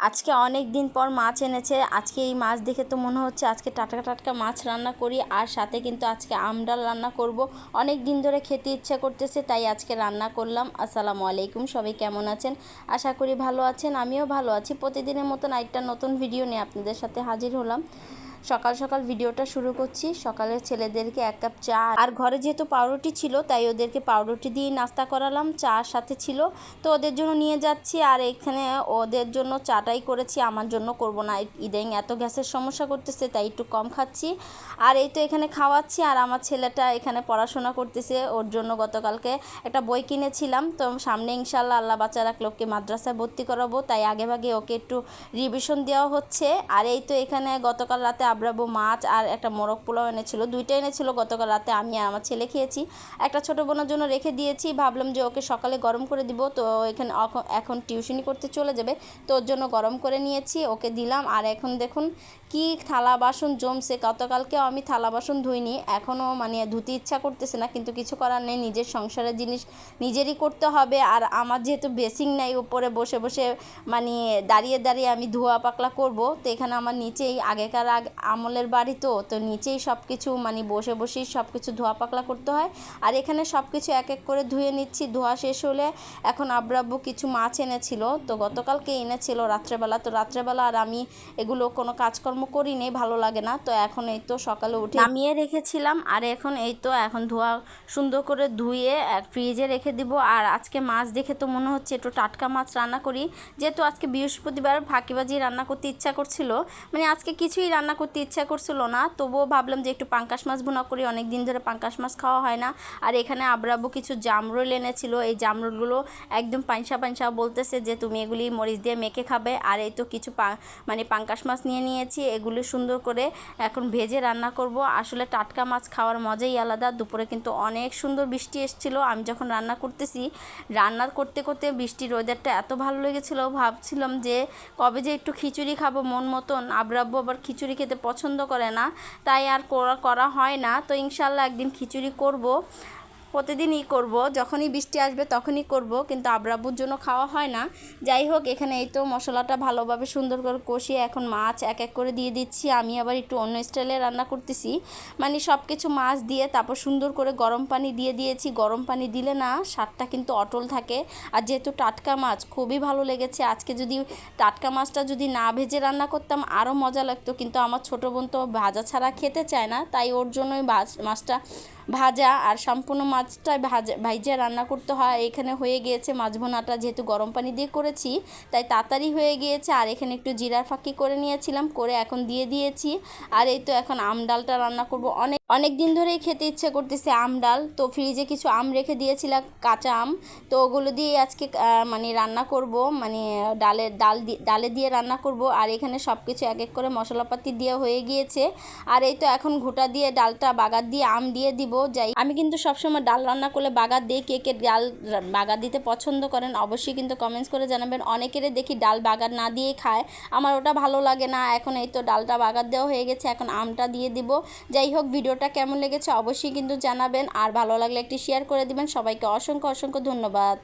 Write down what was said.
আজকে অনেক দিন পর মাছ এনেছে। আজকে এই মাছ দেখে তো মনে হচ্ছে আজকে টাটকা টাটকা মাছ রান্না করি, আর সাথে কিন্তু আজকে আমডাল রান্না করব। অনেক দিন ধরে খেতে ইচ্ছা করতেছে, তাই আজকে রান্না করলাম। আসসালামু আলাইকুম, সবাই কেমন আছেন? আশা করি ভালো আছেন, আমিও ভালো আছি। প্রতিদিনের মতন একটা নতুন ভিডিও নিয়ে আপনাদের সাথে হাজির হলাম। সকাল সকাল ভিডিওটা শুরু করছি। সকালে ছেলেদেরকে 1 কাপ চা, আর ঘরে যেহেতু পাউরুটি ছিল তাই ওদেরকে পাউরুটি দিয়ে নাস্তা করালাম। চা সাথে ছিল, তো ওদের জন্য নিয়ে যাচ্ছি। আর এখানে ওদের জন্য চাটাই করেছি, আমার জন্য করব না। ইদানিং এত গ্যাসের সমস্যা করতেছে, তাই একটু কম খাচ্ছি। আর এই তো এখানে খাওয়াচ্ছি। আর আমার ছেলেটা এখানে পড়াশোনা করতেছে, ওর জন্য গতকালকে একটা বই কিনেছিলাম। তো সামনে ইনশাল্লাহ আল্লাহ বাচ্চা রাখলে ওকে মাদ্রাসায় ভর্তি করাবো, তাই আগেভাগে ওকে একটু রিভিশন দেওয়া হচ্ছে। আর এই তো এখানে গতকাল রাতে আব্রাবু মাছ আর একটা মোরগ পোলাও এনেছিল, দুইটা এনেছিল গতকাল রাতে। আমি আর আমার ছেলে খেয়েছি, একটা ছোটো বোনের জন্য রেখে দিয়েছি। ভাবলাম যে ওকে সকালে গরম করে দিব, তো এখানে এখন টিউশনি করতে চলে যাবে, তো ওর জন্য গরম করে নিয়েছি, ওকে দিলাম। আর এখন দেখুন কি থালা বাসন জমছে। গতকালকেও আমি থালা বাসন ধুইনি, এখনও মানে ধুতে ইচ্ছা করতেছে না, কিন্তু কিছু করার নেই, নিজের সংসারের জিনিস নিজেরই করতে হবে। আর আমার যেহেতু বেসিং নাই, উপরে বসে বসে মানে দাঁড়িয়ে দাঁড়িয়ে আমি ধোয়া পাকলা করব, তো এখানে আমার নিচেই আগেকার আমলের বাড়ি, তো নিচেই সব কিছু মানে বসে বসেই সব কিছু ধোয়া পাকলা করতে হয়। আর এখানে সব কিছু এক এক করে ধুয়ে নিচ্ছি। ধোয়া শেষ হলে এখন আব্রাব্বু কিছু মাছ এনেছিল, তো গতকালকে এনেছিল রাত্রেবেলা। তো রাত্রেবেলা আর আমি এগুলো কোনো কাজকর্ম করি নেই, ভালো লাগে না। তো এখন এই তো সকালে উঠে নামিয়ে রেখেছিলাম, আর এখন এই তো এখন ধোয়া সুন্দর করে ধুয়ে ফ্রিজে রেখে দিব। আর আজকে মাছ দেখে তো মনে হচ্ছে একটু টাটকা মাছ রান্না করি, যেহেতু আজকে বৃহস্পতিবার ফাঁকিবাজি রান্না করতে ইচ্ছা করছিল। মানে আজকে কিছুই রান্না করতে ইচ্ছা করছিল না, তবুও ভাবলাম যে একটু পাঙ্কাশ মাছ ভুনা করি, অনেক দিন ধরে পাঙ্কাশ মাছ খাওয়া হয় না। আর এখানে আব্রাব্বু কিছু জামরুল এনেছিল, এই জামরুলগুলো একদম পাইসা পাইসা বলতেছে যে তুমি এগুলি মরিচ দিয়ে মেখে খাবে। আর এই তো কিছু মানে পাঙ্কাশ মাছ নিয়ে নিয়েছি, এগুলি সুন্দর করে এখন ভেজে রান্না করব। আসলে টাটকা মাছ খাওয়ার মজাই আলাদা। দুপুরে কিন্তু অনেক সুন্দর বৃষ্টি এসেছিলো, আমি যখন রান্না করতেছি, রান্না করতে করতে বৃষ্টির ওয়েদারটা এত ভালো লেগেছিলো, ভাবছিলাম যে কবে যে একটু খিচুড়ি খাবো মন মতন। আব্রাব্বু আবার খিচুড়ি খেতে পছন্দ করে না, তাই আর করা হয় না। তো ইনশাল্লাহ একদিন খিচুড়ি করব, প্রতিদিনই করব, যখনই বৃষ্টি আসবে তখনই করব, কিন্তু আব্রাব্বুর জন্য খাওয়া হয় না। যাই হোক, এখানে এই তো মশলাটা ভালোভাবে সুন্দর করে কষিয়ে এখন মাছ এক এক করে দিয়ে দিচ্ছি। আমি আবার একটু অন্য স্টাইলে রান্না করতেছি, মানে সব কিছু মাছ দিয়ে তারপর সুন্দর করে গরম পানি দিয়ে দিয়েছি। গরম পানি দিলে না স্বাদটা কিন্তু অটল থাকে। আর যেহেতু টাটকা মাছ খুবই ভালো লেগেছে। আজকে যদি টাটকা মাছটা যদি না ভেজে রান্না করতাম আরও মজা লাগতো, কিন্তু আমার ছোটো বোন তো ভাজা ছাড়া খেতে চায় না, তাই ওর জন্যই মাছটা ভাজা, আর সম্পূর্ণ মাছটা ভাইজা রান্না করতে হয়। এখানে হয়ে গিয়েছে মাছ ভুনাটা, যেহেতু গরম পানি দিয়ে করেছি তাই তাড়াতাড়ি হয়ে গিয়েছে। আর এখানে একটু জিরার ফাঁকি করে নিয়েছিলাম, করে এখন দিয়ে দিয়েছি। আর এই তো এখন আম ডালটা রান্না করব। অনেক দিন ধরেই খেতে ইচ্ছে করতেছে আম ডাল, তো ফ্রিজে কিছু আম রেখে দিয়েছিলাম, কাঁচা আম, তো ওগুলো দিয়ে আজকে মানে রান্না করব, মানে ডালে দিয়ে রান্না করব। আর এখানে সব কিছু এক এক করে মশলাপাতি দিয়ে হয়ে গিয়েছে। আর এই তো এখন ঘুঁটা দিয়ে ডালটা বাগার দিয়ে আম দিয়ে দিব। আমি কিন্তু সবসময় ডাল রান্না করলে বাগার দিই, কে কে ডাল বাগার দিতে পছন্দ করেন অবশ্যই কিন্তু কমেন্টস করে জানাবেন। অনেকেরে দেখি ডাল বাগার না দিয়েই খায়, আমার ওটা ভালো লাগে না। এখন এই তো ডালটা বাগার দেওয়া হয়ে গেছে, এখন আমটা দিয়ে দিব। যাই হোক, ভিডিওটা কেমন লেগেছে অবশ্যই কিন্তু জানাবেন, আর ভালো লাগলে একটি শেয়ার করে দিবেন। সবাইকে অসংখ্য অসংখ্য ধন্যবাদ।